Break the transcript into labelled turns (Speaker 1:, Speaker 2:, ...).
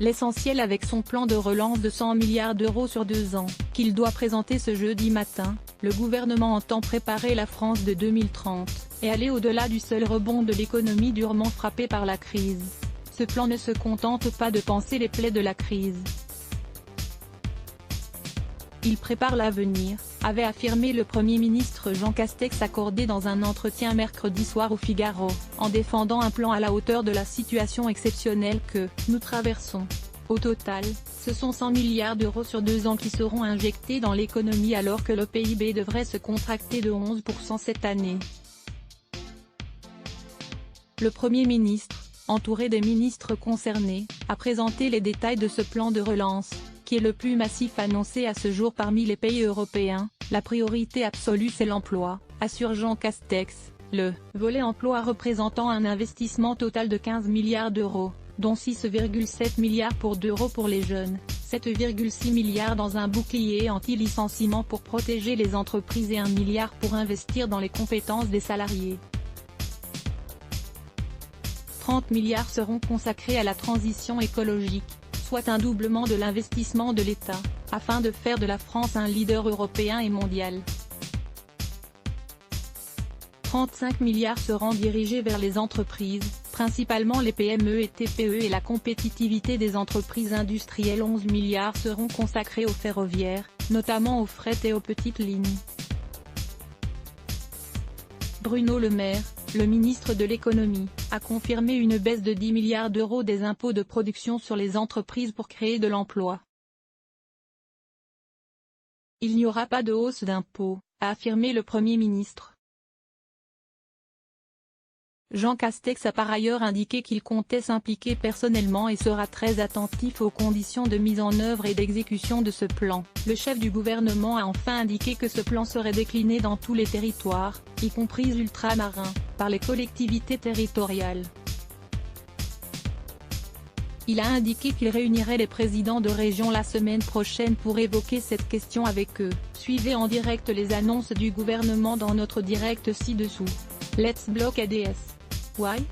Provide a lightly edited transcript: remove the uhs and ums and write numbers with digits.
Speaker 1: L'essentiel avec son plan de relance de 100 milliards d'euros sur 2 ans, qu'il doit présenter ce jeudi matin, le gouvernement entend préparer la France de 2030, et aller au-delà du seul rebond de l'économie durement frappée par la crise. Ce plan ne se contente pas de panser les plaies de la crise. Il prépare l'avenir, avait affirmé le Premier ministre Jean Castex accordé dans un entretien mercredi soir au Figaro, en défendant un plan à la hauteur de la situation exceptionnelle que nous traversons. Au total, ce sont 100 milliards d'euros sur 2 ans qui seront injectés dans l'économie alors que le PIB devrait se contracter de 11% cette année. Le Premier ministre, entouré des ministres concernés, a présenté les détails de ce plan de relance, qui est le plus massif annoncé à ce jour parmi les pays européens. La priorité absolue c'est l'emploi, assure Jean Castex, le volet emploi représentant un investissement total de 15 milliards d'euros, dont 6,7 milliards d'euros pour les jeunes, 7,6 milliards dans un bouclier anti-licenciement pour protéger les entreprises et 1 milliard pour investir dans les compétences des salariés. 30 milliards seront consacrés à la transition écologique, soit un doublement de l'investissement de l'État, afin de faire de la France un leader européen et mondial. 35 milliards seront dirigés vers les entreprises, principalement les PME et TPE et la compétitivité des entreprises industrielles. 11 milliards seront consacrés au ferroviaire, notamment au fret et aux petites lignes. Bruno Le Maire, le ministre de l'économie, a confirmé une baisse de 10 milliards d'euros des impôts de production sur les entreprises pour créer de l'emploi. Il n'y aura pas de hausse d'impôts, a affirmé le Premier ministre. Jean Castex a par ailleurs indiqué qu'il comptait s'impliquer personnellement et sera très attentif aux conditions de mise en œuvre et d'exécution de ce plan. Le chef du gouvernement a enfin indiqué que ce plan serait décliné dans tous les territoires, y compris ultramarins, par les collectivités territoriales. Il a indiqué qu'il réunirait les présidents de région la semaine prochaine pour évoquer cette question avec eux. Suivez en direct les annonces du gouvernement dans notre direct ci-dessous. Let's block ADS. Why?